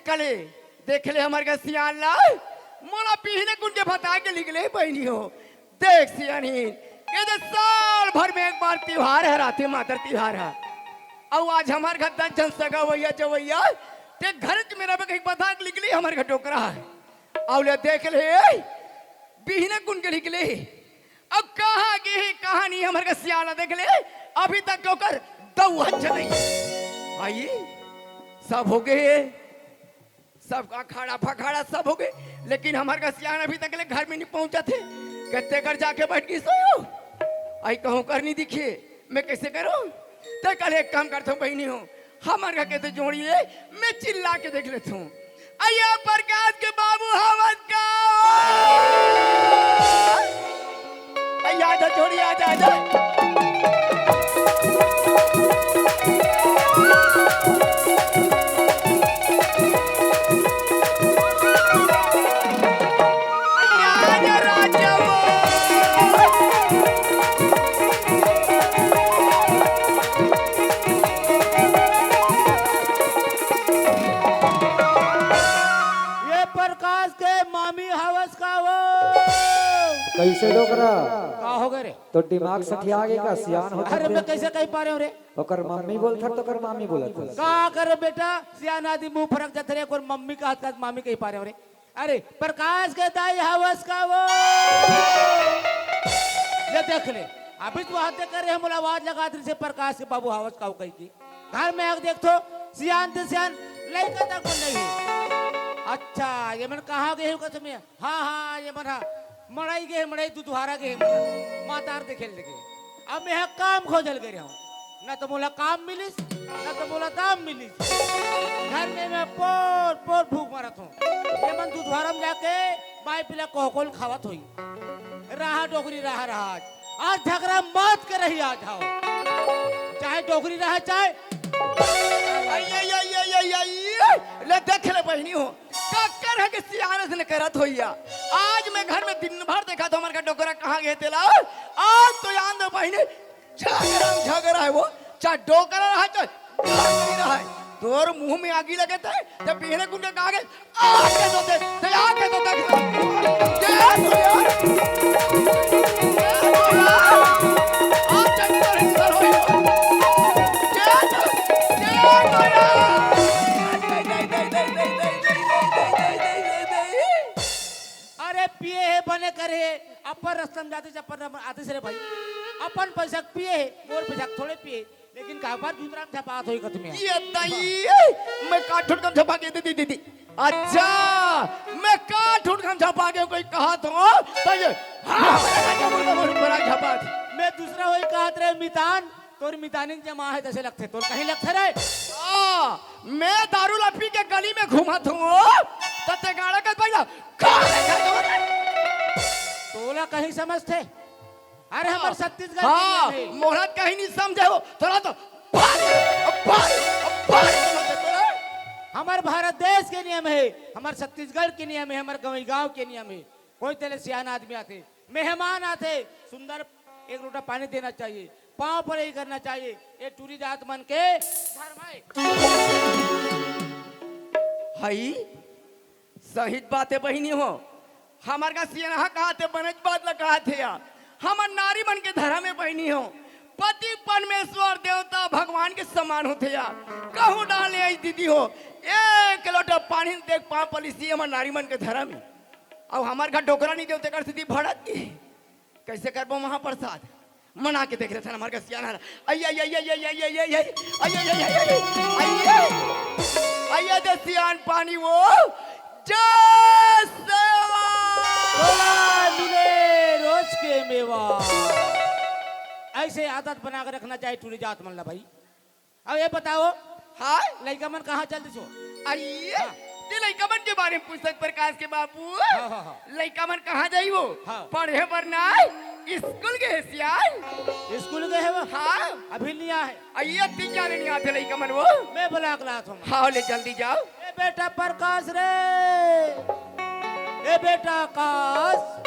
कले देख ले हमारे का सियान ला मोला पीने कुंजे बता के निकले बहनी हो देख सियानी ये तो साल भर में एक बार त्योहार है राते मातर त्योहार है और आज हमारे घर दस जन सगा भैया जवैया ते घर के मेरा कहीं बता के निकली हमारे घर टोकरा है और ले देख ले पीने कुंज के निकले अब कहाँ गई कहानी हमारे का सियाना देख ले अभी तक टोकर दो अच्छा नहीं आई सब हो गए सब अखाड़ा फखाड़ा सब हो गए लेकिन हमारे का सियान अभी तक ले घर में नहीं पहुंचा थे कहते कर जाके बैठ गई सोयो आई कहूँ करनी दिखिए मैं कैसे करूँ तो कल एक काम करता हूँ बहनी हूँ हमारे घर कहते जोड़िए मैं चिल्ला के देख लेता हूँ अया प्रकाश के बाबू हवस का आजा जोड़ी आजा आजा कैसे डोकरा का हो गए रे तो दिमाग सठिया गए का सियान हो अरे मैं कैसे कह पा रहे हो रे ओकर मम्मी बोलत तो कर मामी बोलत का करे बेटा सियान आदि मुंह फरक जाते रे और मम्मी का हाथ का मामी कह पा रहे हो रे अरे प्रकाश के दाई हवस का वो ये देख ले अभी तो हाथे कर रहे हम आवाज लगा रही से प्रकाश के बाबू हवस का कही की घर में आग देख तो सियान ते सियान लड़का तक नहीं है अच्छा ये मन कहाँ गए हो तुम्हें हाँ हाँ ये मन मड़ाई गए मड़ाई तू तुहारा गए मातार दे खेल लगे अब मैं काम खोजल गए हूँ ना तो बोला काम मिलिस ना तो बोला दाम मिलिस घर में मैं पोर पोर भूख मारत हूँ ये मन तू तुहारा में जाके माई पिला कोहकोल खावत हुई रहा डोगरी रहा रहा आज झगड़ा मत कर रही आज आओ चाहे डोगरी रहा चाहे ले देख ले बहनी हो कर है कि सियाने से करत होइया आज मैं घर में दिन भर देखा तो हमारे का डोकरा कहाँ गए तेला आज तो याद दो बहनी झगड़ा है वो चाहे डोकरा रहा चाहे रहा है तोर मुंह में आगी लगे थे जब पीने कुंडे कहा गए आके तो दे तो आके तो देख क्या तो यार आज चक्कर हिस्सा हो क्या तो यार पिए बने करे अपन रस्तम जाते अपन आते से भाई अपन पैसा पिए मोर पैसा थोड़े पिए लेकिन कागबार दूसरा में बात होई तुम्हें ये दई मैं काट ठुट कम छपा के दीदी अच्छा मैं काट ठुट कम छपा के कोई कहा तो ये बड़ा छपा मैं दूसरा वही कहा रे मितान तोर मितानी जमा है जैसे लगते तोर कहीं लगते रे मैं दारू लपी के गली में घुमत हूँ तते गाड़ा का पहला तोला कहीं समझते अरे हमारे छत्तीसगढ़ हाँ मोहरत कहीं नहीं समझे हो थोड़ा तो हमारे भारत देश के नियम है हमारे छत्तीसगढ़ के नियम है हमारे गांव के नियम है कोई तेरे सियान आदमी आते मेहमान आते सुंदर एक लोटा पानी देना चाहिए पांव पर ही करना चाहिए ये टूरी जात मन के धर्म है सही बातें बहनी हो हमारे का सियाना कहा थे बनज बात लगा थे यार हमार नारी मन के धरा में बहनी हो पति परमेश्वर देवता भगवान के समान होते यार कहूँ डाले आई दीदी हो एक लोटा पानी देख पाँव पलिसी हमार नारी मन के धरा में अब हमारे घर डोकरा नहीं देवते कर स्थिति भड़क की कैसे करबो महाप्रसाद मना के देख रहे थे हमारे का सियाना आइए दे सियान पानी वो मिले रोज के मेवा ऐसे आदत बना कर रखना चाहिए टूरी जात मन ला भाई अब ये बताओ हाँ लड़का मन कहाँ चलते छो आइए लड़का मन के बारे में पूछते प्रकाश के बाबू लड़का मन कहाँ जाई वो पढ़े वरना स्कूल गए सियान स्कूल गए वो हाँ अभी नहीं आए आइए तीन जाने नहीं आते लड़का मन वो मैं बुला के लाता हूँ हाँ ले जल्दी जाओ ए बेटा प्रकाश रे ए बेटा आकाश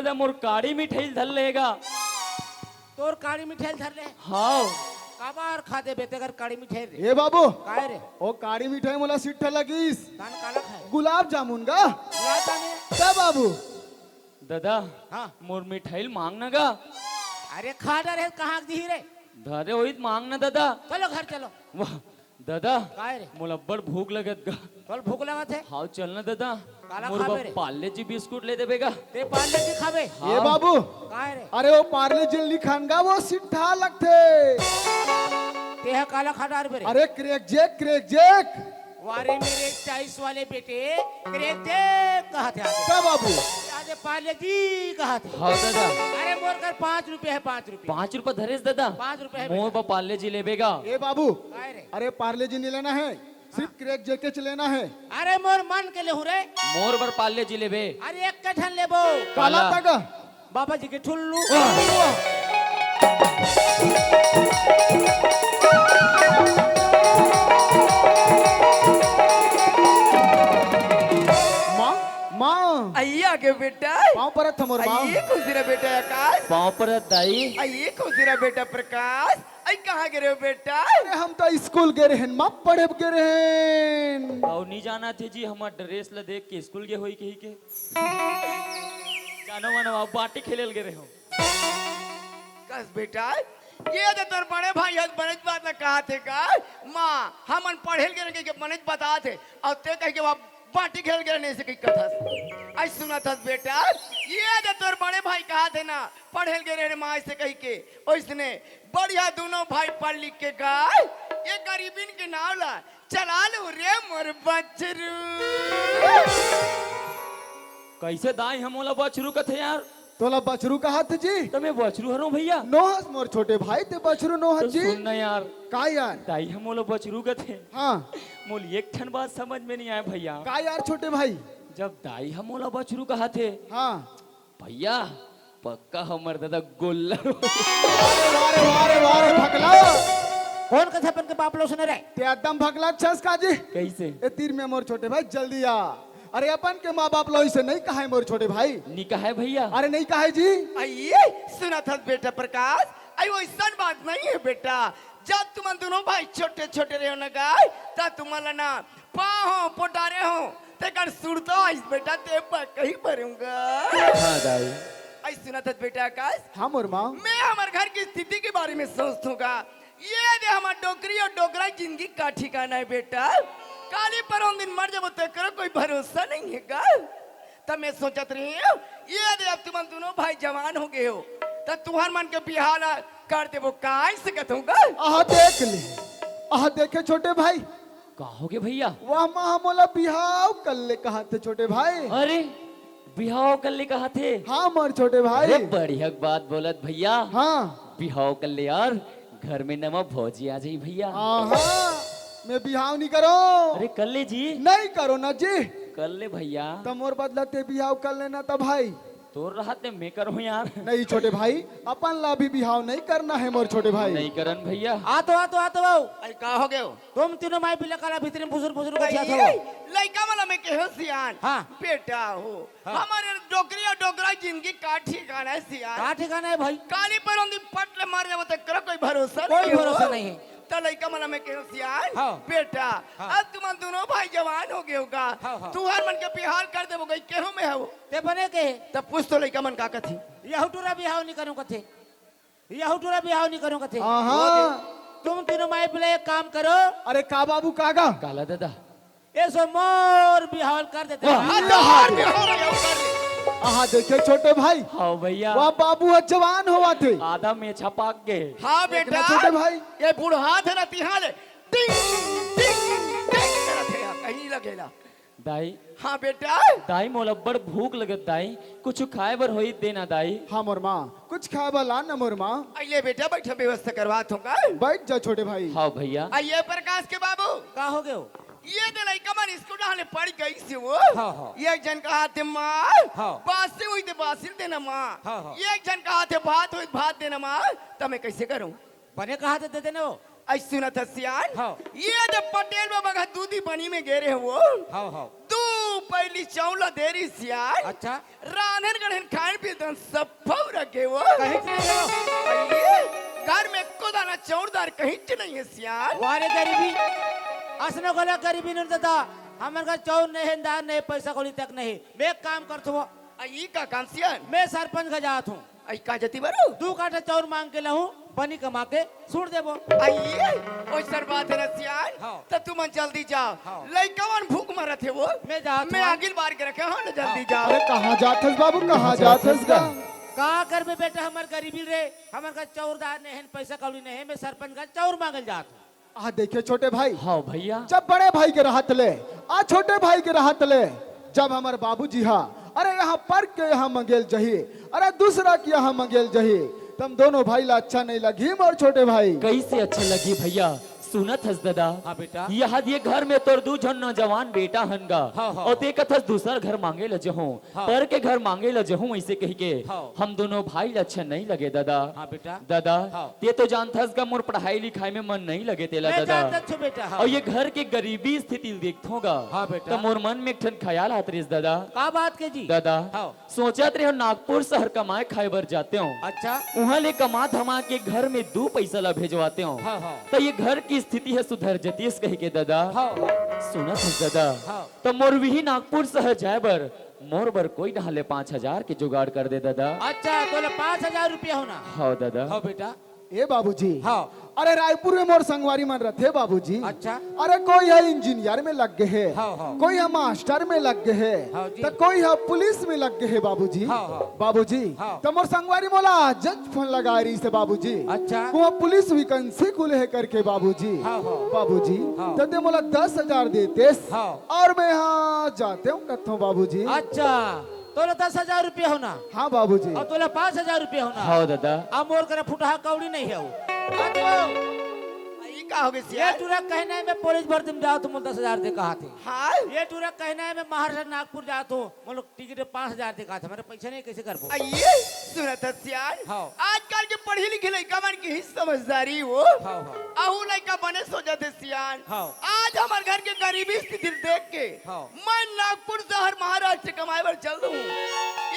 दादा मोर काड़ी मिठाई धर लेगा। तोर काली मिठाई धर ले हाँ काबार खाते बेटे अगर काली मिठाई रे ए बाबू काय रे ओ काळी मिठाई मला सिट्ठ लगीस कान काला खाए गुलाब जामुन का लाता ने का बाबू दादा हाँ मोर मिठाई मांगना गा। अरे खा रे कहाँ दी रे धारे वही मांगना दादा। चलो घर चलो वाह दादा काय रे मोला बड़ भूख लगत गा। कल भूख लगा थे हाँ चलना दादा काला मोर खाबे रे। पार्ले जी बिस्कुट ले देबेगा। ते पाले की खाबे ए बाबू काय रे अरे वो पार्ले जिल्ली खानगा वो सिट्ठा लगते ते है काला खादार बेरे अरे क्रेक जेक वारे मेरे 40 वाले बेटे क्रेक दे कहा थे आगे का बाबू आगे पाले जी कहा थे हाँ दादा अरे मोर कर 5 रुपए है 5 रुपए 5 रुपए धरेस दादा। 5 रुपए है मोर बेटा। पर पार्ले जी लेबेगा। ए बाबू काय रे अरे पार्ले जी नहीं लेना है सिर्फ क्रेक जेके लेना है अरे मोर मन के ले हूँ रे मोर पर पार्ले जी लेबे। अरे एक कठन लेबो काला तगा बाबा जी के ठुल्लू माँ माँ अय्या के बेटा पाँव परत थमोर माँ अय्ये खुशी रे बेटा आकाश पाँव पर दाई। अय्ये खुशी रे बेटा प्रकाश अय कहाँ गिरे हो बेटा अरे हम तो स्कूल गए रहन माँ पढ़े गए रहन और नहीं जाना थे जी हमार ड्रेस ला देख के स्कूल के होई कही के जानो मानो आप बाटी खेले गे रहे हो। कस बेटा ये तो तोर बड़े भाई हस बनज बात ना कहा थे का माँ हमन पढ़ेल के बनज बता थे और ते कह के वहाँ बाटी खेल के नहीं से कही कथा आई सुना था बेटा ये तो तोर बड़े भाई कहा थे ना पढ़ेल के रे माँ से कही के ओइसने बढ़िया दोनों भाई पढ़ लिख के गाय ये गरीबिन के नाव ला चला लो रे मोर बचरू कैसे दाई हम ओला बछरू कथे यार। तोला बछरू कहा थे जी तो मैं बछरू हरो भैया। नोहस मोर छोटे भाई ते बछरू नोहस तो जी सुनना यार का यार दाई हम ओला बछरू कथे हाँ मोल एक ठन बात समझ में नहीं आया भैया। का यार छोटे भाई जब दाई हम ओला बछरू कहा थे हाँ भैया पक्का हमर दादा गोल्लर वारे वारे वारे भगला कौन कथा पन के बाप लोग सुने रे ते एकदम भगला छस का जी कैसे ए तीर में मोर छोटे भाई जल्दी आ अरे अपन के माँ बाप लोग इसे नहीं कहा है मोर छोटे भाई निका है भैया। अरे नहीं कहा है जी आइए सुना था बेटा प्रकाश आई वो ऐसा बात नहीं है बेटा जब तुम दोनों भाई छोटे छोटे रहे हो ना गाय तब तुम्हारा ना पाहो पोटारे हो ते कर सुरतो आइस बेटा ते कहीं भरूंगा हाँ दाई। आई सुना था बेटा आकाश हाँ मोर माँ मैं हमारे घर की स्थिति के बारे में सोचूंगा ये दे हमारा डोकरी और डोगरा जिंदगी का ठिकाना है बेटा काली पर दिन मर जब तो करो कोई भरोसा नहीं है का तब मैं सोचत रही हूँ ये दे अब तुम दोनों भाई जवान हो गए हो तब तुम्हार मन के बिहार कर दे वो काय से कहूँगा आह देख ले आह देखे छोटे भाई कहोगे भैया। वाह माँ मोला बिहाव कर ले कहा थे छोटे भाई अरे बिहाव कर ले कहा थे। हाँ मोर छोटे भाई अरे बढ़िया बात बोलत भैया। हाँ बिहाव कर ले यार घर में नमा भौजी आ जाई भैया। हाँ मैं बिहाव नहीं करो अरे कर ले जी नहीं करो ना जी कर ले भैया। तब मोर बदलते बिहाव कर लेना तब भाई तोर राहत मैं करूँ यार। नहीं छोटे भाई अपन ला भी बिहाव नहीं करना है मोर छोटे भाई नहीं करन भैया। आ तो बाबू आई का हो गए तुम तीनों माई पिला काला भीतर बुजुर्ग बुजुर्ग बच्चा थो लड़का वाला मैं कहो सियान हाँ। बेटा हो हाँ। हमारे डोकरी और डोगरा जिंदगी का ठिकाना है सियान का ठिकाना है भाई काली पर दिन पट ले मार जाओ तो करो कोई भरोसा कोई नहीं हो। भरोसा नहीं है तो लड़का वाला मैं कहो सियान हाँ। बेटा हाँ। अब तुम दोनों भाई जवान हो गए होगा हाँ, हाँ। तू हर मन के बिहार कर दे वो गई केहो में है वो ते बने के तब पूछ तो लड़का मन का कथी यहुटूरा बिहाव नहीं करूं कथे यहुटूरा बिहाव नहीं करूं कथे हाँ तुम तीनों माई पिला एक काम करो अरे का बाबू कागा काला दादा ऐसो मोर बिहाव कर देते वाह। हाँ, तो हार में हो गया वो कर दे। आहा देखे छोटे भाई हाँ भैया वाह बाबू जवान हुआ थे आधा मेछा पाक गए। हाँ देखना बेटा छोटे भाई ये बूढ़ हाथ है ना तिहाले टिंग टिंग टिंग करत है कहीं लगेला दाई हाँ बेटा दाई मोला बड़ भूख लगत दाई कुछ खाए बर होई देना दाई। हाँ मोर माँ कुछ खाए वाला ना मोर माँ आइए बेटा बैठो व्यवस्था करवा दूंगा बैठ जा छोटे भाई हाँ भैया। आइए प्रकाश के बाबू का हो गयो ये तो लड़का मन स्कूल डाले पढ़ गई से वो हाँ, हाँ। एक जन कहा थे माँ हाँ। बासी हुई तो बासिल देना माँ हाँ, हाँ। एक जन कहा थे भात हुई भात देना माँ तो मैं कैसे करूँ बने कहा देते थे ना वो ऐसे सुना था सियान हाँ। ये तो पटेल बाबा का दूधी बनी में गे रहे वो हाँ हाँ दू पहली चौला देरी सियान अच्छा राधन गढ़न खान पीतन सब फौ रखे वो कहीं से नहीं हो अये, घर में कोदाना चौरदार कहीं से नहीं है सियान वारे गरीबी असने गोला गरीबी नहीं दादा हमारे घर चौर नहीं है दार नहीं पैसा कौड़ी तक नहीं मैं एक काम करता हूँ अई का काम सियान मैं सरपंच का जात हूँ अई का जती बरो 2 काठा चौर मांग के लाऊं बनी कमा के सूट देबो अये ओ सर बात है ना सियान हाँ। तो तुम जल्दी जाओ हाँ। लइकवन भूख मरत है वो मैं जात मैं हूँ। आगिल बार के रखे हाँ ना जल्दी जाओ अरे कहाँ जात हस बाबू कहाँ जात हस का का कर में बेटा हमार गरीबी रे हमार का चौरदार नहीं है पैसा कौड़ी नहीं है मैं सरपंच का चौर मांगल जात हूँ देखिए छोटे भाई हाँ भैया जब बड़े भाई के राहत ले आ छोटे भाई के राहत ले जब हमारे बाबूजी हाँ अरे यहाँ पर के यहाँ मंगेल जही अरे दूसरा के यहाँ मंगेल जही तुम दोनों भाई ला अच्छा नहीं लगी और छोटे भाई कैसे अच्छा लगी भैया सुनत हस दादा हाँ बेटा यहाँ ये घर में तोर 2 जन नौजवान बेटा हनगा हाँ, हाँ। और देखत हस दूसर घर मांगे ल जहूं हाँ। पर के घर मांगे ल जहूं ऐसे कही के हाँ। हम दोनों भाई अच्छा नहीं लगे दादा हाँ बेटा दादा हाँ। ते तो जानत हस का मोर पढ़ाई लिखाई में मन नहीं लगे तेला मैं दादा जानता छू बेटा हाँ और ये घर के गरीबी स्थिति देखोगा हाँ बेटा। तो मोर मन में एक ठन ख्याल आत रही दादा का बात के जी दादा हाँ। सोचत रहे हो नागपुर शहर कमाए खाए बर जाते हो अच्छा वहाँ ले कमा धमा के घर में 2 पैसा ला भेजवाते हो हाँ हाँ तो ये घर की स्थिति है सुधर जतीस कह के दादा हाँ सुनत है दादा हाँ। तो मोर भी नागपुर शहर जाए बर मोर बर कोई नहाले 5,000 के जुगाड़ कर दे दादा अच्छा तो 5,000 रुपया होना हाँ दादा हाँ बेटा ए बाबूजी हाँ अरे रायपुर में मोर संगवारी मन रहे बाबूजी अच्छा अरे कोई है इंजीनियर में लग गए है हाँ, हाँ। कोई है मास्टर में लग गए है हाँ जी। तो कोई है पुलिस में लग गए है बाबूजी हाँ, हाँ। बाबूजी हाँ। तो मोर संगवारी मोला जज फोन लगा रही से बाबूजी अच्छा वो पुलिस वैकेंसी खुले है करके बाबूजी हाँ, हाँ। बाबूजी हाँ। तो दे मोला 10,000 देते हाँ। और मैं यहाँ जाते हूँ कथों बाबूजी अच्छा तोला 10,000 रुपया होना हाँ बाबूजी और तोला 5,000 रुपया होना हाँ दादा अब मोर करे फुटहा कौड़ी नहीं है वो अई का हो गए ये सियान टूरा कहना है मैं पुलिस भर्ती में जाओ तो मुझे 10,000 दे कहा थे हाँ ये टूरा कहना है मैं महाराष्ट्र नागपुर जाता हूँ मतलब टिकट 5,000 दे कहा था मेरे पैसे नहीं कैसे कर पाऊँ अये सुनत है सियान हाँ। आजकल के पढ़ी लिखी लड़का मन की ही समझदारी हो हाँ हाँ आहू लड़का बने सोचते सियान हाँ। आज हमारे घर के गरीबी स्थिति देख के हाँ। मैं नागपुर शहर महाराष्ट्र कमाए बर चल दूं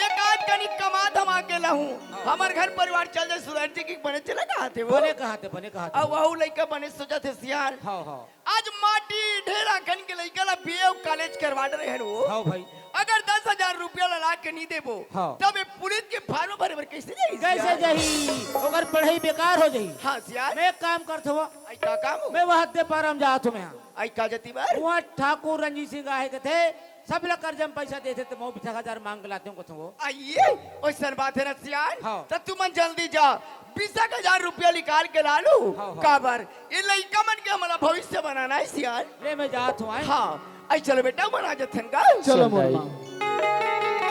एक आध कनी कमा धमा के लाऊं हमारे घर परिवार चल जाए सुधरती की बने चला कहा थे वो बने कहा थे अब वहू लड़का बने सोचते सियान हाँ हाँ आज माटी ढेरा खन के लड़का ला बीए कॉलेज करवा रहे हैं वो हाँ भाई अगर 10,000 रुपया ला के नहीं देबो हाँ। तब ये पुलिस के फार्म भरे भर कैसे जाई कैसे जही अगर पढ़ाई बेकार हो जही हाँ सियान मैं एक काम करता हूँ आई का काम हो मैं वहाँ दे पारम जाता हूँ मैं आई का जती बार वहाँ ठाकुर रंजीत सिंह आए के थे सब लोग कर्ज में पैसा देते थे मैं 20,000 मांग के लाते हूँ कथों वो आइए ओसन बात है ना सियान हाँ। तो तुम जल्दी जा 20,000 रुपया निकाल के ला लो हाँ, हाँ। काबर ये लड़का मन के हमारा भविष्य बनाना है सियान ले मैं जाता हूँ आए। हाँ आई चलो बेटा बना जथन का चलो मोर भाई। माँ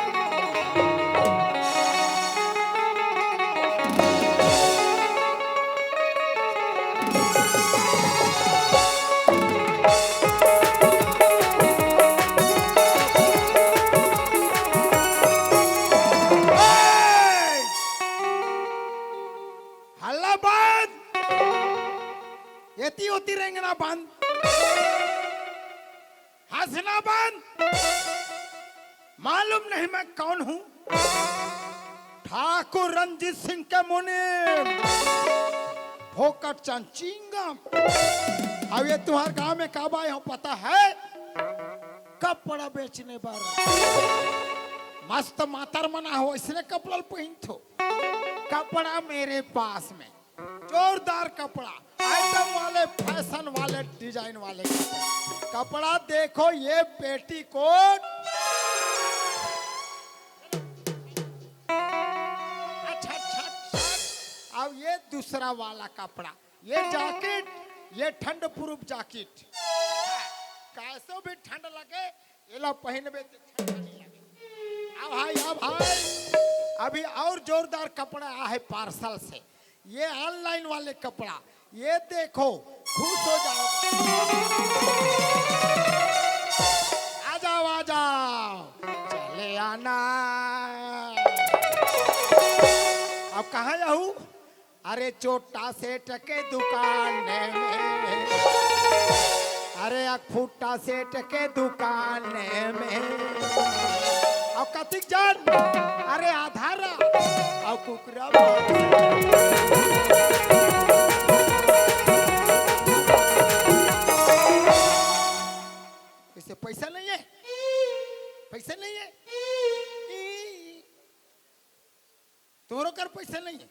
हल्ला बंद येती होती रेंगना बंद हंसना बंद मालूम नहीं मैं कौन हूं ठाकुर रंजीत सिंह के मुनीम फोकट चंद चिंगम अब ये तुम्हारे गांव में कब आए हो पता है कपड़ा बेचने पर मस्त मातर मना हो इसने कपड़ा पहन थो कपड़ा मेरे पास में जोरदार कपड़ा आइटम वाले फैशन वाले डिजाइन वाले कपड़ा देखो ये पेटी कोट अच्छा अच्छा अच्छा अब ये दूसरा वाला कपड़ा ये जैकेट ये ठंड प्रूफ जैकेट कैसे भी ठंड लगे ये ला पहनबे तो ठंड नहीं लगे अब भाई अभी और जोरदार कपड़ा आया है पार्सल से ये ऑनलाइन वाले कपड़ा ये देखो खुश हो जाओ आ जाओ आ जाओ चले आना अब कहाँ जाऊँ अरे चोटा सेठ के दुकान में अरे एक फुट्टा सेठ के दुकान में और कतिक जान अरे आधारा और कुकरा इसे पैसा नहीं है, पैसा नहीं है, तोरो कर पैसा नहीं है,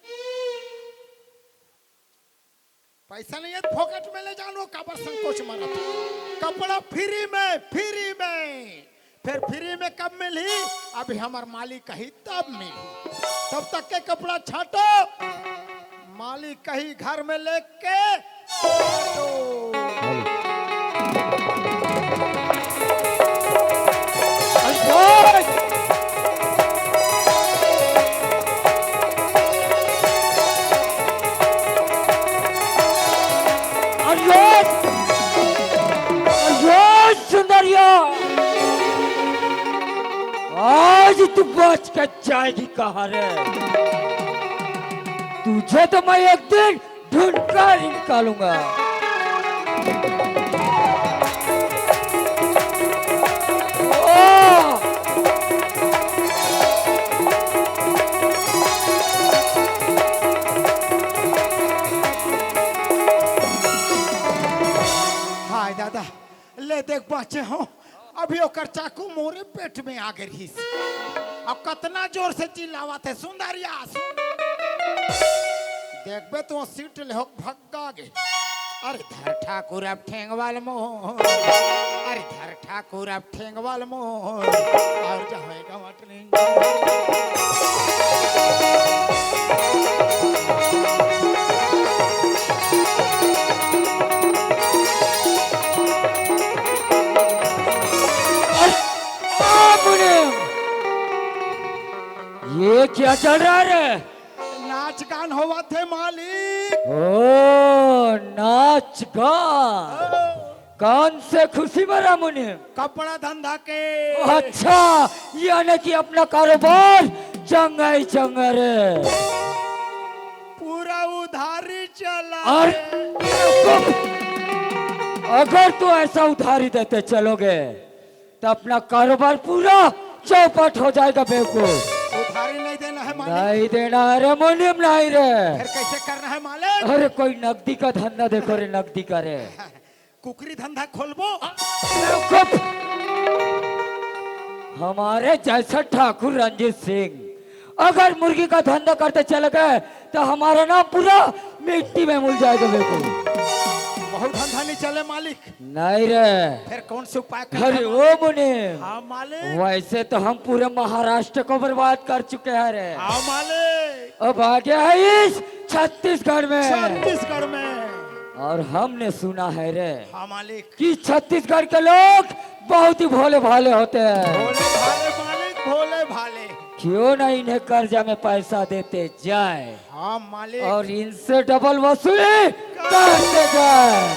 पैसा नहीं है तो फोकट में ले जानो काबर संकोच मारा कपड़ा फ्री में, फ्री में। फिर फ्री में कब मिली? अभी हमार मालिक कही तब मिली। तब तक के कपड़ा छाटो, मालिक कही घर में लेके छाटो। सुंदरिया, आज तू बच कर जाएगी कहाँ रे? तुझे तो मैं एक दिन ढूंढ कर निकालूंगा। हाय दादा ले देख बचे हो अभी ओकर चाकू मोरे पेट में आ गई अब कतना जोर से चिल्लावा थे सुंदरिया देखबे तो सीट ले हो भग्गा गे। अरे धर ठाकुर अब ठेंगवाल मोह, अरे धर ठाकुर अब ठेंगवाल मोह और जाएगा मटनी। ये क्या चल रहा है? नाच गान होवा थे मालिक। ओ नाच गान, कौन से खुशी भरा मुनिम? कपड़ा धंधा के। अच्छा, यानी कि अपना कारोबार चंगा ही चंगा रे। पूरा उधारी चला। और अगर तू ऐसा उधारी देते चलोगे तो अपना कारोबार पूरा चौपट हो जाएगा बेवकूफ। उधारी नहीं देना है मालिक। नहीं देना है रे मुनिम, नहीं रे। फिर कैसे करना है मालिक? अरे कोई नकदी का धंधा देखो रे, नकदी का रे। कुकरी धंधा खोलबो। हमारे जैसा ठाकुर रंजीत सिंह अगर मुर्गी का धंधा करते चले गए तो हमारा नाम पूरा मिट्टी में मिल जाएगा बिल्कुल। बहुत धंधा नहीं चले मालिक। नहीं रे। फिर कौन से उपाय करना? अरे ओ मुनिम, हाँ मालिक। वैसे तो हम पूरे महाराष्ट्र को बर्बाद कर चुके हैं रे। हाँ मालिक। अब आ गया है इस छत्तीसगढ़ में। छत्तीसगढ़ में। और हमने सुना है रे हाँ मालिक। कि छत्तीसगढ़ के लोग बहुत ही भोले भाले होते हैं। भोले भाले मालिक, भोले भाले। क्यों ना इन्हें कर्जा में पैसा देते जाए हाँ मालिक। और इनसे डबल वसूली करते जाए।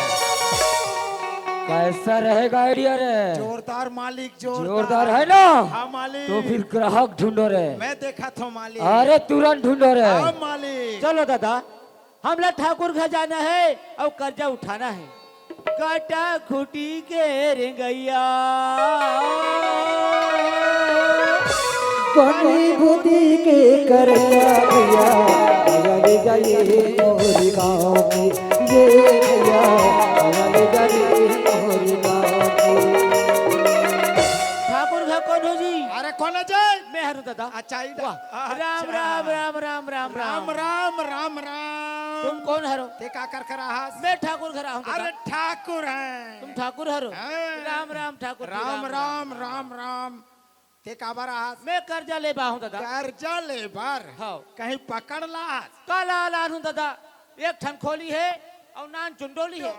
कैसा रहेगा आइडिया रे? जोरदार मालिक, जोरदार है ना? हाँ मालिक। तो फिर ग्राहक ढूंढो रे। मैं देखा था मालिक। अरे तुरंत ढूंढो रे। हाँ मालिक। चलो दादा, हमला ठाकुर घर जाना है और कर्जा उठाना है। काटा खूटी के रेंगैया बनी बुद्धि के करया भैया, ले जाइए मोरी गाँव की, ये भैया ले जाइए मोरी गाँव की। ठाकुर घर कौन हो जी? अरे कौन है जय? मैं हूँ दादा। अच्छा राम राम राम राम राम राम राम राम राम। तुम कौन हरो? ते का कर रहा? मैं ठाकुर घर हूँ। अरे ठाकुर हैं। तुम ठाकुर हरो? हाँ। राम राम ठाकुर। राम राम राम राम। ते का बरा? मैं कर्जा ले बा हूँ दादा। कर्जा ले बार। हाँ। कहीं पकड़ ला। काला लान हूँ दादा। एक ठन खोली है और नान चुंडोली है।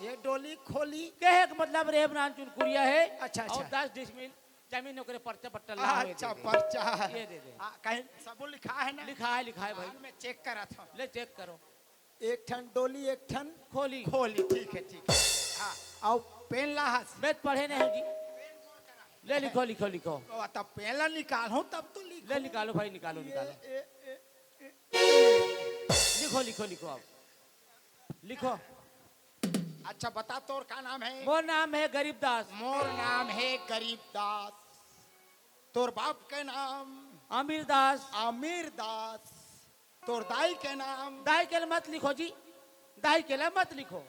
ये डोली खोली कहे का मतलब रेब नान चुन कुरिया है। अच्छा, अच्छा। और 10 डिसमिल जमीन ओकरे पर्चा पट्टा ला। अच्छा पर्चा। ये दे दे। कहीं सब लिखा है ना? लिखा है भाई। मैं चेक करा था। ले चेक करो। एक ठन डोली, एक ठन खोली। खोली। ठीक है, ठीक है। हाँ। और पेन ला। मैं पढ़े नहीं जी। ले लिखो लिखो लिखो। तब पहला निकालो तब तो लिखो। ले निकालो भाई, निकालो निकालो। लिखो लिखो लिखो अब लिखो। अच्छा बता तोर का नाम है? मोर नाम है गरीबदास। मोर नाम है गरीबदास। तोर बाप के नाम? अमीर दास। आमिर दास। तोर दाई के नाम? दाई के मत लिखो जी, दाई के मत लिखो।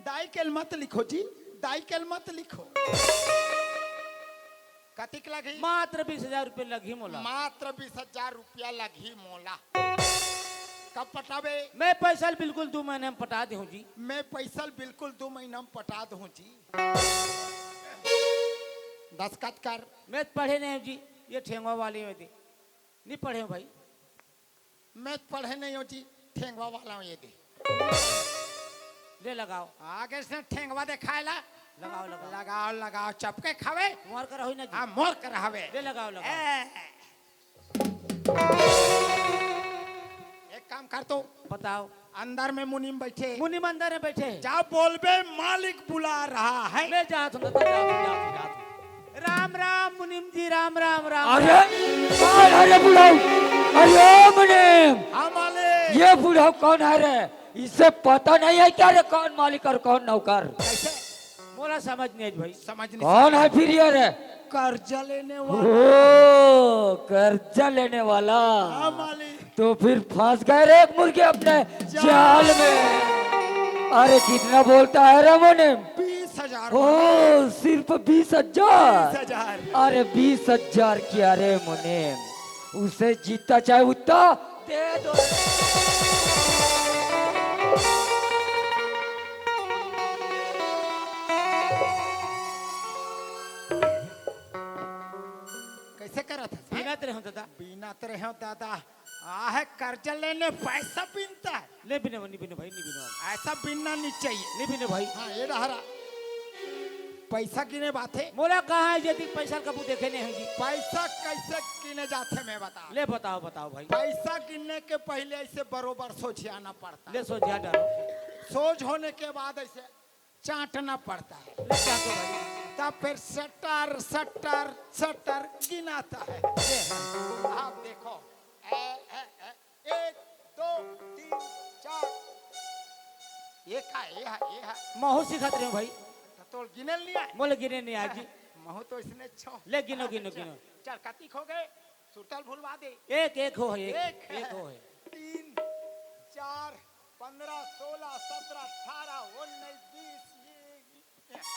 दाई के मत लिखो जी, दाई के मत लिखो। कतिक लगी? मात्र 20,000 रुपये लगी मोला। मात्र 20,000 रुपया लगी मोला। कब पटावे? मैं पैसा बिल्कुल 2 महीने में पटा दूं जी। मैं पैसा बिल्कुल 2 महीना में पटा दूं जी। दस्खत कर। मैं पढ़े नहीं हूं जी, ये ठेंगवा वाले में थे, नहीं पढ़े हूं भाई। मैं पढ़े नहीं हो जी, ठेंगवा वाला हूं ये दे। ले लगाओ। आगे से ठेंगवा दिखाएला। लगाओ लगाओ लगाओ लगाओ चपके खावे। मोर कर होई ना जी। हाँ मोर कर हवे। ले लगाओ लगाओ। एक काम कर तो, बताओ। अंदर में मुनीम बैठे। मुनि मंदिर में बैठे। जा बोलबे मालिक बुला रहा है। मैं जात हूं, जात। राम राम मुनिम जी, राम राम राम। अरे कौन है रे बुढ़ाऊ? अरे मुनीम, हाँ मालिक। ये बुढ़ाऊ कौन है रे? इसे पता नहीं है क्या रे कौन मालिक और कौन नौकर? कैसे? मोला समझ नहीं है भाई। समझ नहीं। कौन है फिर ये रे? कर्जा लेने वाला। ओ कर्जा लेने वाला। हाँ मालिक। तो फिर फंस गए रे एक मुर्गे अपने जाल में। अरे कितना बोलता है रे मुनीम? 20,000। ओ सिर्फ 20,000? 20,000। अरे 20,000 क्या रे मुनीम? उसे जीता चाहे उतना दे दो। कैसे करा था? बिना तेरे हूं दादा। बिना तेरे हो दादा। है कर्जा लेने पैसा बीनता है। ले बिने भाई, नहीं बिने। ऐसा बीनना नहीं चाहिए। नहीं बिने भाई। हाँ ये रहा। पैसा गिने बात है। मोला कहाँ है यदि पैसा कबू देखे नहीं है जी। पैसा कैसे गिने जाते मैं बता। ले बताओ बताओ भाई। पैसा गिनने के पहले ऐसे बरोबर सोचियाना पड़ता है। ले सोचा डालो। सोच होने के बाद ऐसे चाटना पड़ता है। ले चाटो भाई। तब फिर सटर सटर सटर गिनाता है। आप देखो 1 2 3 4। ये है महू सिखत रहे भाई। तो गिनल नहीं आए। मोले गिने नहीं आ जी। महू तो इसने ले गिनो गिनो गिनो। चल कतिक हो गए? सुतल भूलवा दे। एक एक हो है, एक एक हो है। 3 4 15 16 17 18 19 20।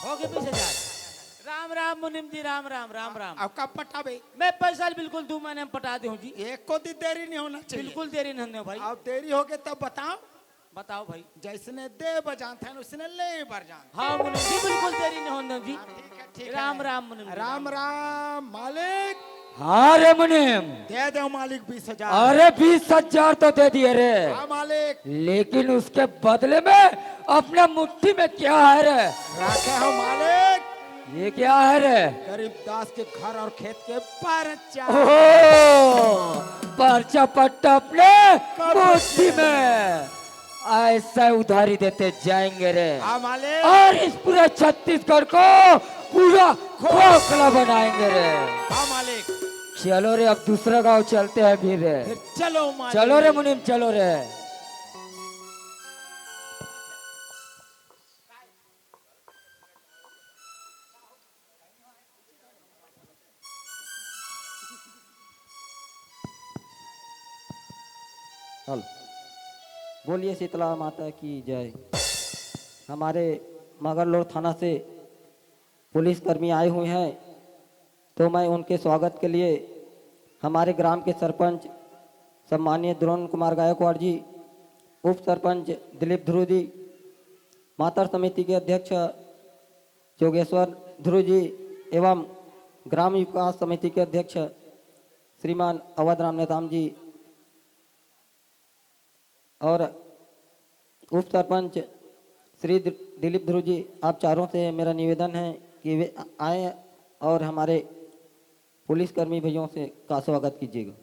हो गए 20,000। राम राम मुनिम जी, राम राम राम राम। अब कब पटावे? मैं पैसा बिल्कुल 2 महीने में पटा दूं जी। एक को दी देरी नहीं होना चाहिए। बिल्कुल देरी नहीं हो भाई। अब देरी हो गई तब बताओ। बताओ भाई। जैसने दे बजान था उसने ले बजान। हाँ मुनिम जी, बिल्कुल देरी नहीं होना जी। ठीक है। राम राम मुनिम जी। राम राम मालिक। हाँ रे मुनीम। दे दो मालिक 20,000। अरे 20,000 तो दे दिए रे, हाँ मालिक। लेकिन उसके बदले में अपने मुट्ठी में क्या है रे? रखे हो मालिक। ये क्या है रे? गरीबदास के घर और खेत के पर्चा। ओह, पर्चा पट्टा अपने मुट्ठी में। ऐसा उधारी देते जाएंगे रे, हाँ मालिक। और इस पूरे छत्तीसगढ़ को पूरा खोखला बनाएंगे रे। हाँ मालिक। चलो रे अब दूसरा गांव चलते हैं फिर रे। फिर चलो मालिक। चलो रे मुनीम, चलो रे। हल बोलिए शीतला माता की जय। हमारे मगरलोड थाना से पुलिसकर्मी आए हुए हैं, तो मैं उनके स्वागत के लिए हमारे ग्राम के सरपंच सम्मानीय द्रोण कुमार गायकवाड़ जी, उप सरपंच दिलीप ध्रुव जी, मातर समिति के अध्यक्ष जोगेश्वर ध्रुव जी एवं ग्राम विकास समिति के अध्यक्ष श्रीमान अवध राम नेताम जी और उप सरपंच श्री दिलीप ध्रुव जी, आप चारों से मेरा निवेदन है कि वे आए और हमारे पुलिसकर्मी भाइयों से का स्वागत कीजिएगा।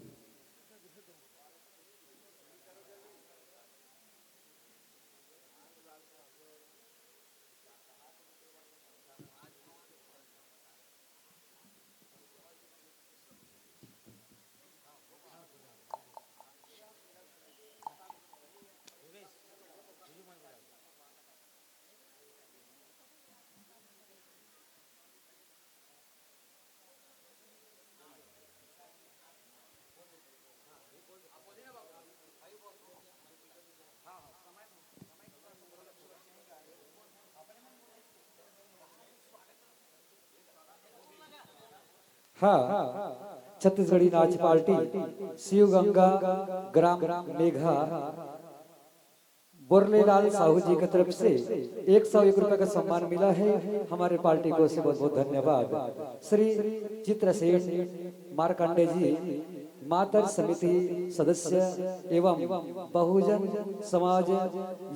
हाँ, छत्तीसगढ़ी नाच पार्टी शिव गंगा ग्राम मेघा बोरलेलाल साहू जी की तरफ से 101 रुपए का सम्मान मिला है। हमारे पार्टी को से बहुत बहुत धन्यवाद। श्री चित्रसेन मार्कंडे जी मातर समिति सदस्य एवं बहुजन समाज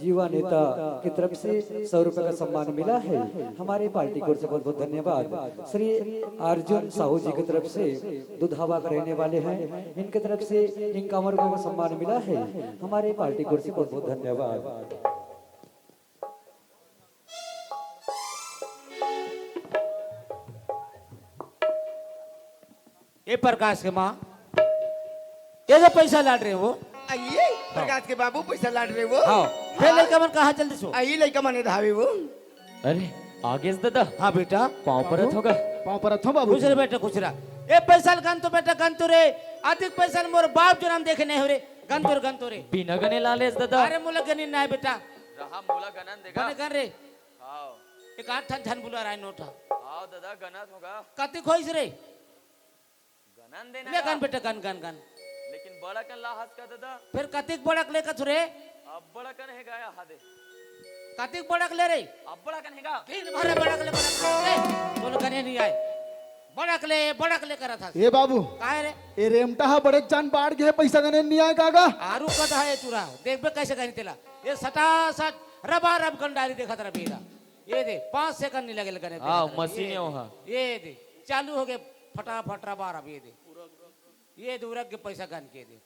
युवा नेता की तरफ से 100 रुपए का सम्मान मिला है। हमारे पार्टी को से बहुत बहुत धन्यवाद। श्री अर्जुन साहू जी की तरफ से दुधावा का रहने वाले हैं, इनकी तरफ से 51 रुपए का सम्मान मिला है। हमारे पार्टी को से बहुत बहुत धन्यवाद। ये प्रकाश के माँ ये जो पैसा लाट रहे हो आइए प्रकाश के बाबू पैसा लाट रहे वो। हाँ फिर लड़का मन कहा जल्दी सो आइए लड़का मने धावे वो। अरे आगे से दादा हाँ बेटा पाँव परत होगा। पाँव पर अथो बाबू खुश रहे बेटा खुश रहा। ये पैसा गन तो बेटा गन तो रे अधिक पैसा मोर बाप जो नाम देखे नहीं हो रे गन तो रे बिना गने लाले दादा। अरे मोला गनी ना है बेटा रहा मोला गनन देगा। गने गन रे हाँ एक आठ ठन ठन बुला रहा है नोटा हाँ दादा गनत होगा। कति खोइस रे गनन देना ले गन बेटा गन गन गन लेकिन बड़ा कन ला हंस का दादा। फिर कतिक बड़क ले कथुरे अब बड़ा कन है गाया हादे। कतिक बड़क ले रे अब बड़ा कन हैगा। फिर भरे बड़क ले बोलो गने नहीं आए बड़क ले करा था ए बाबू काहे रे ए रेमटा हा बड़े जान बाढ़ गए पैसा गने नहीं आए कागा। आरू कथा है चूरा देख बे कैसे गनी तेला ये सटा सट रबा रब गंडारी देखा तेरा बेरा ये दे 5 सेकंड नहीं लगे लगने हाँ मशीन है वहाँ। ये दे चालू हो गए फटाफट रबा रब ये दूर के पैसा गन के दे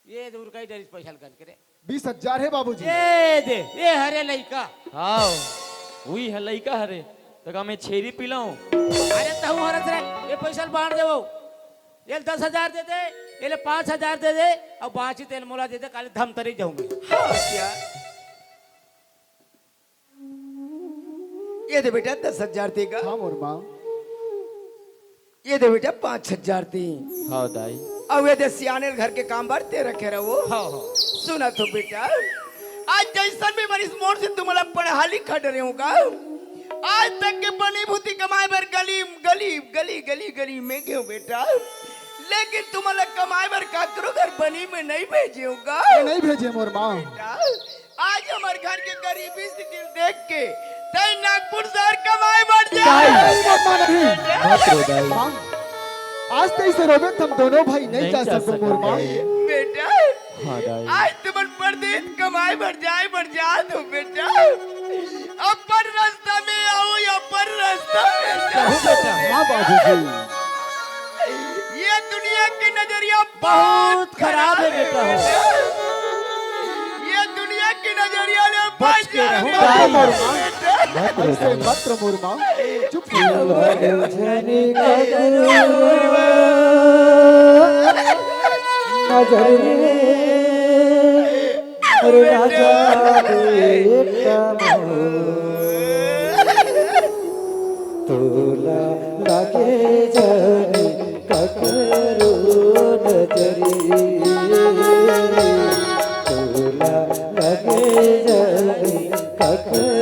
ये दूर का डरिस पैसा गन के रे 20,000 है बाबूजी। ये दे ये हरे लइका हाँ वही है लइका हरे तो का मैं छेरी पिलाऊं। अरे तहु हरत रे ये पैसा बांट दे वो ये 10,000 दे दे ये 5,000 दे दे और बाकी तेल मोला दे दे काले धम तरी जाऊंगी। हाँ क्या ये दे बेटा 10,000 देगा। हाँ मोर माँ ये दे बेटा 5,000 दी। हाँ दाई। अब ये दे सियाने घर के काम बढ़ते रखे रहो। हाँ हाँ सुना तो बेटा आज जैसन भी मरीज मोड़ से तुम्हारा पढ़ा लिखा डरे होगा आज तक के बनी भूती कमाए बर गली गली गली गली गली में क्यों बेटा लेकिन तुम्हारा कमाए बर काकरो घर बनी में नहीं भेजे होगा। ये नहीं भेजे मोर माँ। आज हमारे घर के गरीबी स्थिति देख के तय नागपुर शहर कमाए बढ़ जाए। माँ आज तो इसे रोबे हम दोनों भाई नहीं जा सकते मोर माँ। बेटा हाँ दाई। आज तुम परदेश कमाए बढ़ जा तो बेटा अपर रास्ता में आओ या पर रास्ता में जाओ। हाँ बाबूजी ये दुनिया की नजरिया बहुत खराब है बेटा ये दुनिया की नजरिया ले बच के रहो। हाँ मोर माँ ऐसे मत रहो मोर माँ चुप तोला लागे जाने ककरो नजरी तोला लागे जाने ककरो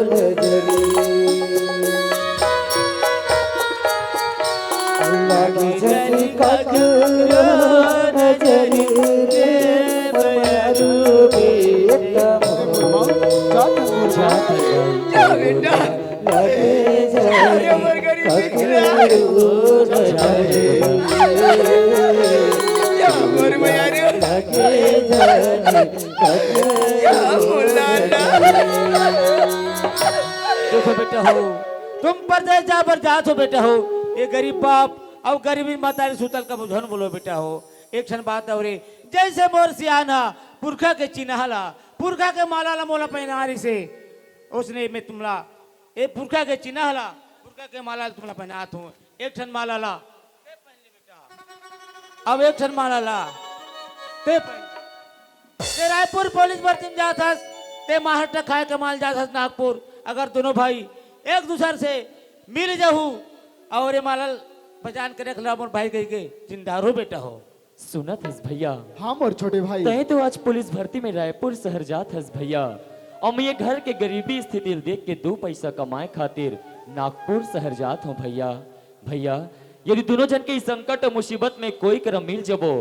नजरी लागे जाने ककरो नजरी रे मारू बेटा जा बेटा अरे हमारे गरीबी खिला या मोर यार या मौलाना देखो बेटा हो तुम परदेश जा पर जा तो बेटा हो ये गरीब बाप और गरीबी माता सुतल का बुझन बोलो बेटा हो एक क्षण बात और जैसे मोर सियाना पुरखा के चिन्हला पुरखा के माला ला मोला पहनारी से उसने मैं तुमला ए पुरखा के चिन्हला पुरखा के माला तुमला पहनात हूँ एक क्षण माला ला ते पहन ले बेटा अब एक क्षण माला ला ते पहन ते रायपुर पुलिस भर्ती में जाता ते महाराष्ट्र खाए कमाल जाता नागपुर अगर दोनों भाई एक दूसरे से मिल जाहू और ये माला बजान के रख ला मोर भाई कही के जिंदारो बेटा हो। सुना थस भैया हाँ मोर छोटे भाई तय तो आज पुलिस भर्ती में रायपुर शहर जात हस भैया और मैं ये घर के गरीबी स्थिति देख के 2 पैसा कमाए खातिर नागपुर शहर जात हूँ भैया। भैया यदि दोनों जन के इस संकट और मुसीबत में कोई करम मिल जबो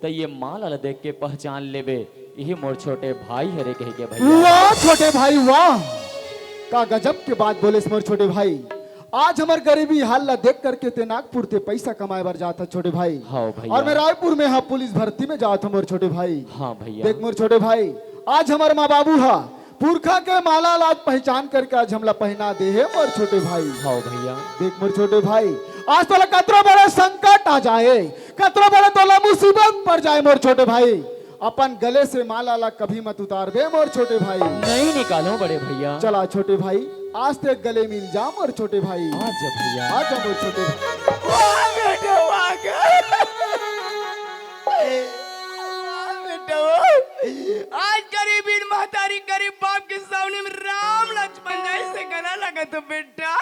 तो ये माल वाला देख के पहचान लेबे यही मोर छोटे भाई हरे कह के भैया। वाह छोटे भाई वाह, का गजब के बात बोले मोर छोटे भाई। आज हमार गरीबी हाल देख करके ते नागपुर ते पैसा कमाए बार जाता छोटे भाई। हाँ भैया। और मैं रायपुर में हाँ पुलिस भर्ती में जाता मोर छोटे भाई। हाँ भैया। देख मोर छोटे भाई, आज हमारे माँ बाबू हा पुरखा के माला लाज पहचान करके आज हमला पहना दे है मोर छोटे भाई। हाँ भैया। देख मोर छोटे भाई, आज तो कतरो बड़े संकट आ जाए, कतरो बड़े तोला मुसीबत पड़ जाए मोर छोटे भाई, अपन गले से माला ला कभी मत उतार दे मोर छोटे भाई। नहीं निकालो बड़े भैया। चला छोटे भाई, आज ते गले मिल जा मोर छोटे भाई। आज भैया। आज मोर छोटे भाई। वाह बेटा वाह बेटा आज गरीब इन महतारी गरीब बाप के सामने में राम लक्ष्मण जैसे गला लगा तो बेटा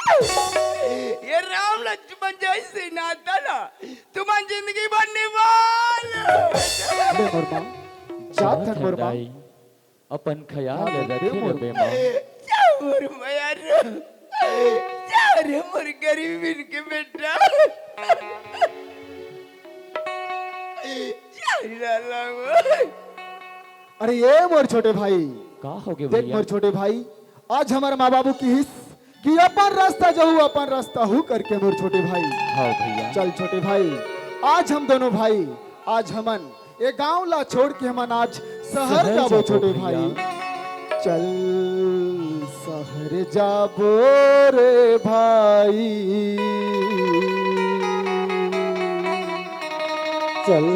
ये राम लक्ष्मण जैसे नाता ना तुम्हारी जिंदगी भर निभाना। ले मोर माँ, जात है मोर माँ। दाई, अपन ख्याल रखे मोर। रे माँ। मोर माया रे मोर गरीब इनके बेटा अरे ये मोर छोटे भाई, का हो गए देख भैया? मोर छोटे भाई, आज हमारे माँ बाबू की हिस्स कि अपन रास्ता जहू अपन रास्ता हु करके मोर छोटे भाई। हाँ भैया। चल छोटे भाई, आज हम दोनों भाई आज हमन ये गांव ला छोड़ के हमन आज शहर शहर जाबो जाबो छोटे भैया। भाई। चल शहर जाबो रे भाई, चल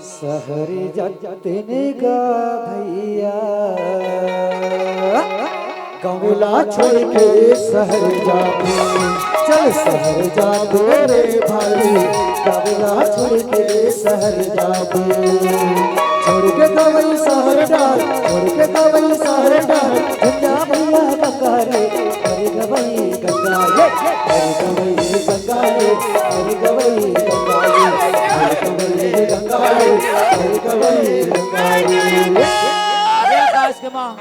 शहर जाते का भैया, गाँवला छोड़ के शहर जाते, चल शहर जाते रे भाई, गाँवला छोड़ के शहर जाते, छोड़ के गवई शहर डाल, छोड़ के गवई शहर डाल, गंगा भैया गंगा रे, हरी गवई गंगा रे, हरी गवई गंगा रे, हरी गवई गंगा रे, हरी गवई गंगा रे, हरी गवई गंगा रे। ये आकाश के माँ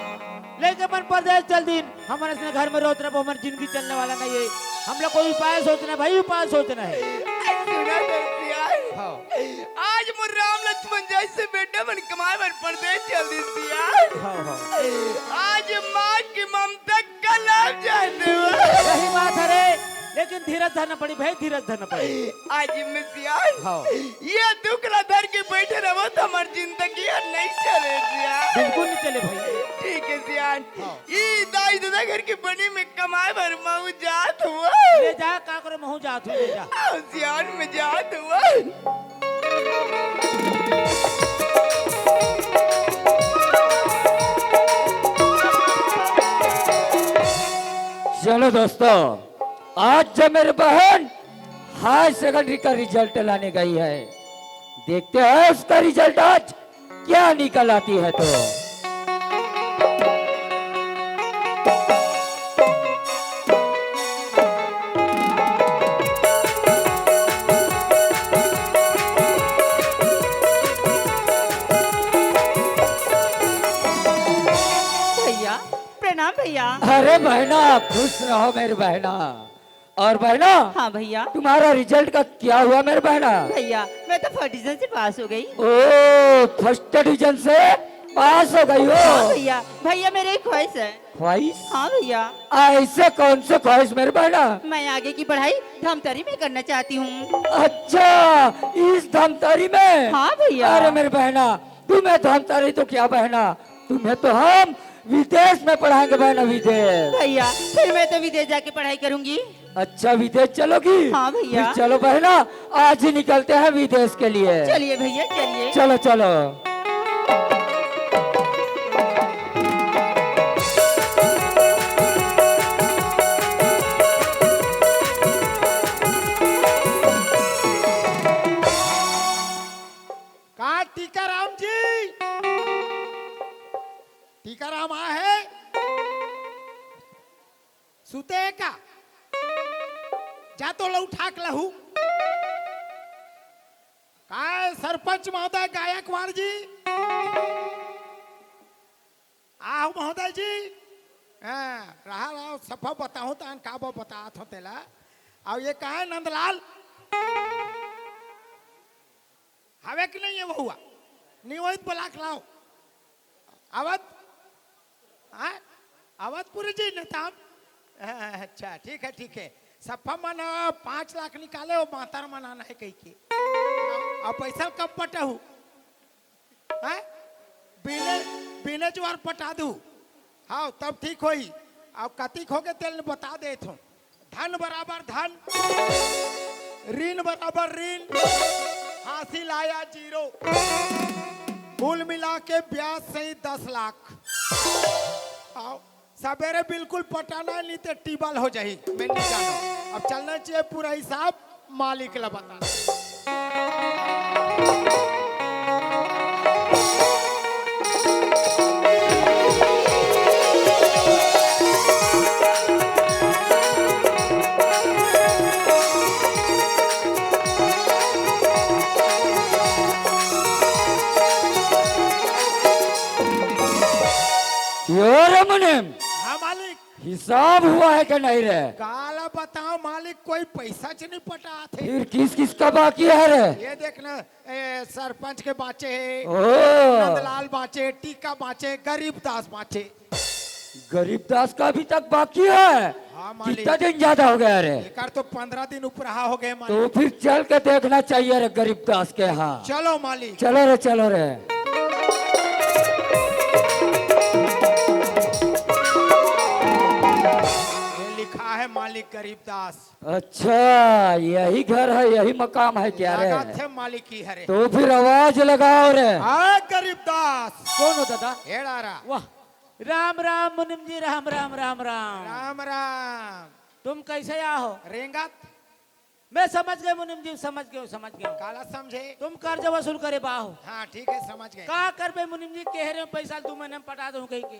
लेके मन परदेश चल दिन हमारे अपने घर में रोत रहे हमारी जिंदगी चलने वाला नहीं है। हम लोग कोई उपाय सोचना है भाई, उपाय सोचना है। सुना आज मोर राम लक्ष्मण जैसे बेटा मन कमाए मन परदेश चल दी दिया। आज माँ की ममता कलम जाने सही बात है रे, लेकिन धीरज धरना पड़ी भाई, धीरज धरना पड़ी। आज में सियान ये दुख ला धर के बैठे रहो तो हमारी जिंदगी नहीं चले सियान। बिल्कुल नहीं चले भाई। ठीक है सियान, ये दाई दादा घर की बनी में कमाए भर माऊ जात हुआ। ले जा का करे महू जात हूँ, ले जा। सियान में जात हुआ। चलो दोस्तों, आज जब मेरी बहन हाई सेकेंडरी का रिजल्ट लाने गई है, देखते हैं उसका रिजल्ट आज क्या निकल आती है। तो भैया प्रणाम भैया। अरे बहना खुश रहो मेरी बहना। और बहना हाँ भैया। तुम्हारा रिजल्ट का क्या हुआ मेरी बहना? भैया मैं तो फर्स्ट डिवीजन से पास हो गई। ओ फर्स्ट डिवीजन से पास हो गई हाँ हो? भैया, भैया मेरी एक ख्वाहिश है। ख्वाहिश? हाँ भैया, ऐसे कौन से ख्वाहिश मेरी बहना? मैं आगे की पढ़ाई धमतरी में करना चाहती हूँ। अच्छा इस धमतरी में? हाँ भैया। अरे मेरी बहना, तुम्हें धमतरी तो क्या बहना, तुम्हें तो हम विदेश में पढ़ाएंगे बहना, विदेश। भैया फिर मैं तो विदेश जाके पढ़ाई करूँगी। अच्छा विदेश चलोगी? हाँ भैया। फिर चलो बहना, आज ही निकलते हैं विदेश के लिए। चलिए भैया चलिए। चलो चलो। कहा टीकाराम जी, टीकाराम आए है, सुते है का? जा तो लहू ठाक लहू। काय सरपंच महोदय गायकवाड़ जी, आहू महोदय जी। रहा रहा सफा बताऊं तो का बतात हो तेला। और ये कहा नंदलाल, हवे कि नहीं है बहुआ नहीं वही ब्लाक लाओ आवत हाँ आवत पूरी जी न ताम अच्छा ठीक है सफा मना 5 लाख निकाले वो मातार मनाना है कहीं की अब पैसा कब पटाऊ हैं बिने बिने ज्वार पटा दू हाँ तब ठीक होई अब कतिक हो गए तेल ने बता दे थो धन बराबर धन ऋण बराबर ऋण हासिल आया 0 कुल मिला के ब्याज सही 10 लाख आओ सवेरे बिल्कुल पटाना नहीं तो टीबल हो जाही मैं नहीं जानो अब चलना चाहिए पूरा हिसाब मालिक ला बता रे मुनीम, हाँ मालिक हिसाब हुआ है कि नहीं रे? काला बताओ मालिक कोई पैसा च नहीं पटा थे फिर किस किस का बाकी है रे? ये देखना सरपंच के बाचे है ओ नंदलाल बाचे टीका बाचे गरीबदास बाचे गरीबदास का अभी तक बाकी है। हाँ मालिक कितना दिन ज्यादा हो गया रे? एकर तो 15 दिन ऊपर हो गए तो मालिक फिर चल के देखना चाहिए रे गरीबदास के यहाँ। चलो मालिक चलो रे चलो रे। ये लिखा है मालिक गरीबदास अच्छा यही घर है यही मकाम है क्या रे? लगा थे मालिक की हरे तो फिर आवाज लगाओ रे। हाँ गरीबदास कौन हो दादा? हेड़ा रहा वाह राम राम मुनिम जी राम राम राम राम राम राम तुम कैसे आ हो? रेंगत मैं समझ गए मुनिम जी समझ गए काला समझे तुम कर्ज वसूल करे बाहो हाँ ठीक है समझ गए का करबे मुनिम जी कह रहे हो पैसा 2 महीने में पटा दूं कहीं के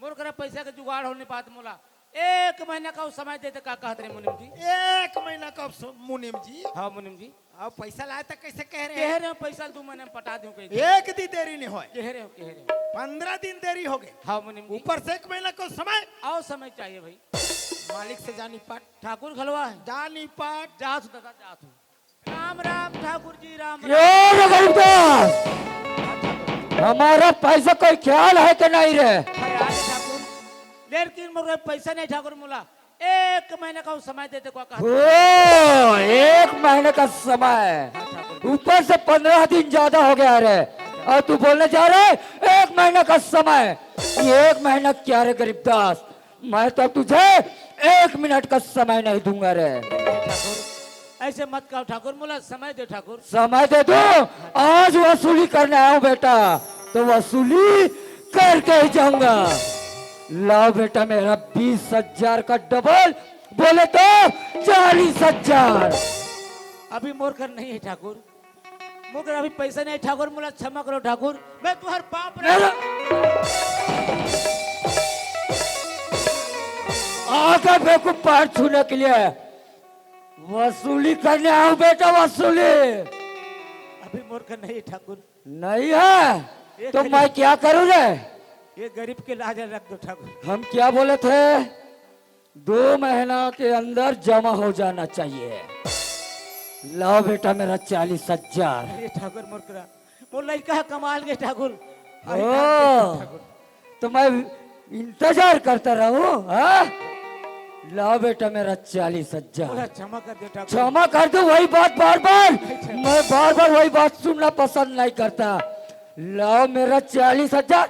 मोर करे पैसा के जुगाड़ होने पात मोला 1 महीने का समय देते का कहत रहे मुनिम जी? 1 महीना कब मुनिम जी हाँ मुनिम जी अब पैसा लाए तक कैसे कह रहे कह रहे हो पैसा 2 महीने में पटा दूं कहीं के? हैं 1 दिन देरी नहीं होए कह रहे हो 15 दिन देरी हो गए हाँ मुनिम जी ऊपर से 1 महीना को समय आओ समय चाहिए भाई मालिक से जानी पाट ठाकुर खलवा है जानी पाट जा तू दादा जा तू राम राम ठाकुर जी राम राम ये रे गरीबदास, हमारा पैसा कोई ख्याल है कि नहीं रे? ख्याल है ठाकुर लेकिन मोरे पैसा नहीं ठाकुर मोला 1 महीने का समय देते को कहा ओ 1 महीने का समय ऊपर से 15 दिन ज्यादा हो गया रे और तू बोलने जा रहा है 1 महीने का समय। ये 1 महीना क्या रे गरीबदास, मैं तो तुझे 1 मिनट का समय नहीं दूंगा रे। ठाकुर ऐसे मत कहो ठाकुर मोला समय दे ठाकुर समय दे दो, आज वसूली करने आऊं बेटा तो वसूली करके ही जाऊंगा। लाओ बेटा मेरा 20,000 का डबल, बोले तो 40,000। अभी मोर कर नहीं है ठाकुर मोर कर अभी पैसा नहीं है ठाकुर मोला क्षमा करो ठाकुर मैं तुम्हार पाप आकर बेवकूफ पैर छूने के लिए वसूली करने आऊं बेटा वसूली। अभी मोर कर नहीं है ठाकुर नहीं है तो मैं क्या करूं रे? ये गरीब के लाज रख दो ठाकुर। हम क्या बोले थे? 2 महीना के अंदर जमा हो जाना चाहिए। लाओ बेटा मेरा 40,000। ये ठाकुर मोर करा मोर लड़का है कमाल के ठाकुर ओ तो मैं इंतजार करता रहूं? हाँ लाओ बेटा मेरा 40,000। मोला क्षमा कर दे ठाकुर क्षमा कर दो, वही बात बार बार, मैं बार बार वही बात सुनना पसंद नहीं करता। लाओ मेरा 40,000।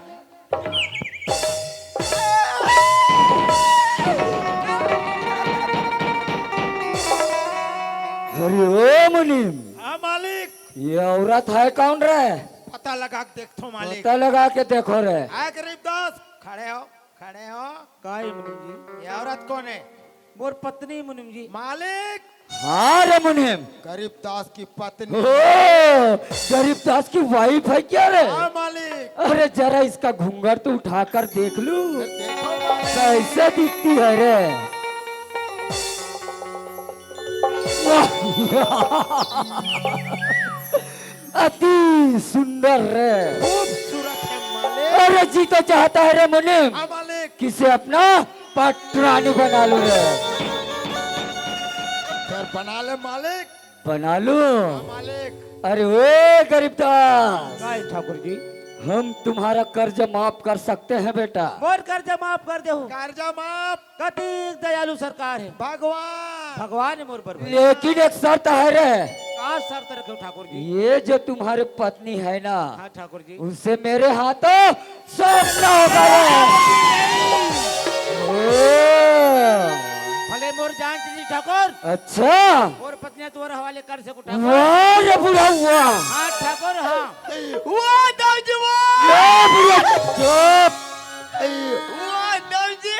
अरे ओ मुनीम, हाँ मालिक ये औरत है कौन रे? पता लगा के देखो मालिक पता लगा के देखो रे। आए गरीबदास खड़े हो काय मुनिम जी? ये औरत कौन है? मोर पत्नी मुनिम जी मालिक हाँ रे मुनीम। गरीबदास की ओ पत्नी गरीबदास की वाइफ है क्या रे? हाँ मालिक अरे जरा इसका घूंघट तो उठाकर देख लूं देखो मालिक। कैसे दिखती है रे? अति सुंदर रे। खूबसूरत है मालिक। अरे जी तो चाहता है रे मुनीम हाँ मालिक किसे अपना पटरानी बना लूं रे। फिर बना ले मालिक बना लूं। मालिक अरे ओ गरीबदास, काय ठाकुर जी हम तुम्हारा कर्ज माफ कर सकते हैं बेटा। मोर कर्ज माफ कर दे कर्जा माफ कति दयालु सरकार है भगवान भगवान है मोर पर लेकिन एक शर्त है रे, कहाँ शर्त रखे हो ठाकुर जी ये जो तुम्हारे पत्नी है ना, हाँ ठाकुर जी उनसे मेरे हाथों सौंपना होगा ओ, भले मोर जान जी ठाकुर अच्छा मोर पत्नी तुम्हारे हवाले कर सकूं ठाकुर वाह रे बुढ़ा हुआ, हाँ ठाकुर हाँ वाह दाऊजी वाह, ए बुढ़ा चुप। वाह दाऊजी,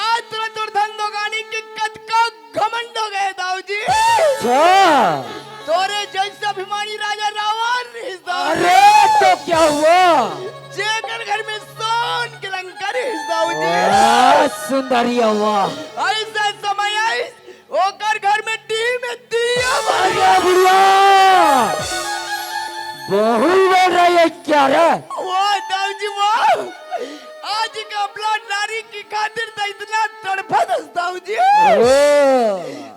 आज तुला तो धंधोगानी की कद का घमंड हो गए दाऊजी। अच्छा, तोरे जैसे अभिमानी राजा रावण इस दाऊजी, अरे तो क्या हुआ? जेकर घर में सोन के लंकर इस दाऊजी। वाह सुंदरिया वाह, ऐसा समय आई ओकर घर में टी में दिया मारी। अरे बुढ़िया बहु बोल रही है क्या रे? वाह दाऊजी वाह, आज का अपना नारी की खातिर तो इतना तड़फत है दाऊजी। ओ,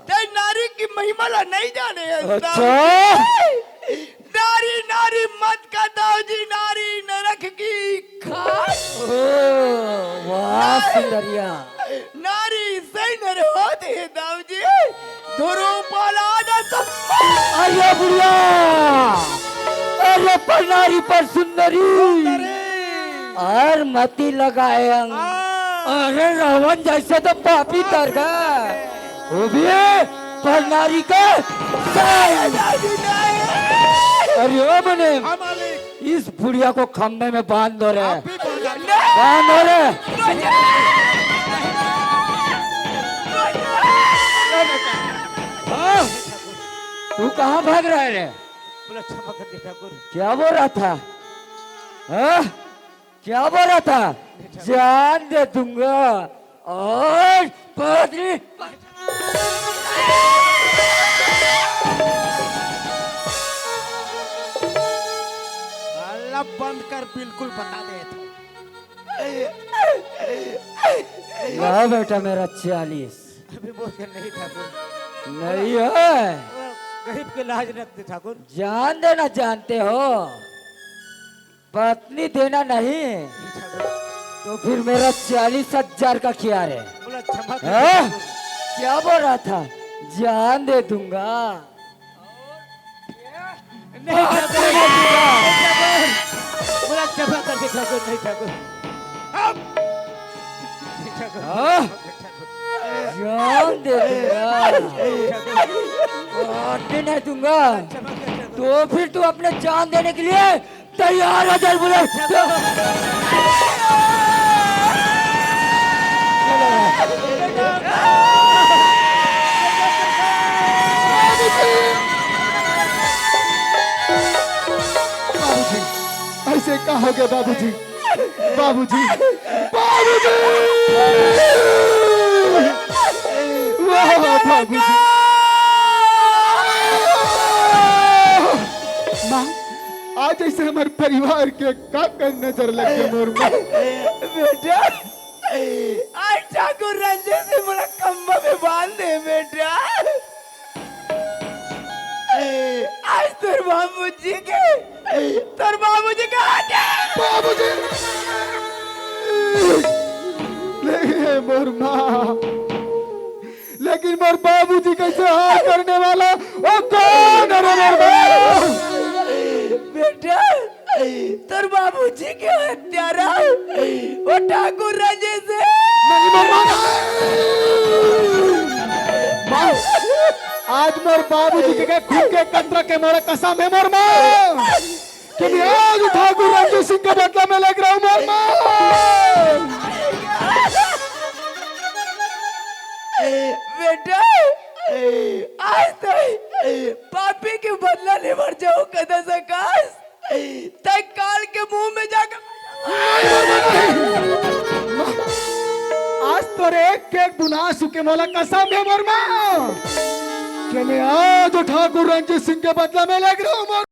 ते नारी की महिमा ला नहीं जाने है अच्छा। दाऊजी। नारी नारी मत का दाऊजी, नारी नरक की खाट। ओ, वाह सुंदरिया, नारी सही नर होती है दाऊजी, धुरुपालादा सम्मा। अरे बुढ़िया, अरे पनारी पर सुंदरी और मती लगाए अंग। अरे रावण जैसे तो पापी तर गए, वो भी पनारी का अरे ओ बने, हाँ मालिक इस बुढ़िया को खम्भे में बांध दो रे, आप भी बोल रहे बांध दो रे। हाँ, तू कहाँ भाग रहा है रे? बोला क्षमा कर दे ठाकुर क्या बोल रहा था? हाँ? क्या बोल रहा था? जान दे दूंगा और पत्नी अल्लाह बंद कर बिल्कुल बता दे तो। ला बेटा मेरा 40 अभी बोल कर नहीं ठाकुर नहीं है, गरीब के लाज रखते ठाकुर जान देना जानते हो, पत्नी देना नहीं ठाकुर तो फिर मेरा 40,000 का क्या रे? बोला क्षमा कर हाँ? दे ठाकुर। क्या बोल रहा था? जान दे दूंगा। नहीं ठाकुर नहीं ठाकुर बोला क्षमा कर दे ठाकुर नहीं ठाकुर नहीं ठाकुर हाँ? जान दे दूंगा, पत्नी नहीं दूंगा क्षमा कर ठाकुर तो फिर तू अपने जान देने के लिए तैयार हो चल बोले। बाबूजी, ऐसे कहोगे बाबूजी? बाबूजी, बाबूजी, वाह बाबूजी। माँ, आज ऐसे हमारे परिवार के का कर नजर लग गया मोर में। बेटा, आज ठाकुर रंजन से मेरा खम्भा में बांध दे बेटा। आज तेरे बाबूजी के हाथ है। बाबूजी, लेकिन मोर माँ, लेकिन मोर बाबूजी कैसे हाथ करने वाला वो कौन है रे मोर माँ? बेटा, तेरे बाबूजी के हत्यारा वो ठाकुर रंजन से। नहीं मोर माँ, माँ, आज मोर बाबूजी के खून के कतरा के मोरे कसम है मोर माँ कि मैं आज ठाकुर रंजन सिंह के बदला में लग रहा हूँ मोर माँ। बेटा, आज तो पापी के बदला नहीं मर जाओ कदा सकाश तक काल के मुंह में जाकर। आज तोरे एक गुनाह सुके मोला कसम है मोर माँ कि मैं आज ठाकुर रंजीत सिंह के बदला में लग रहा हूँ मोर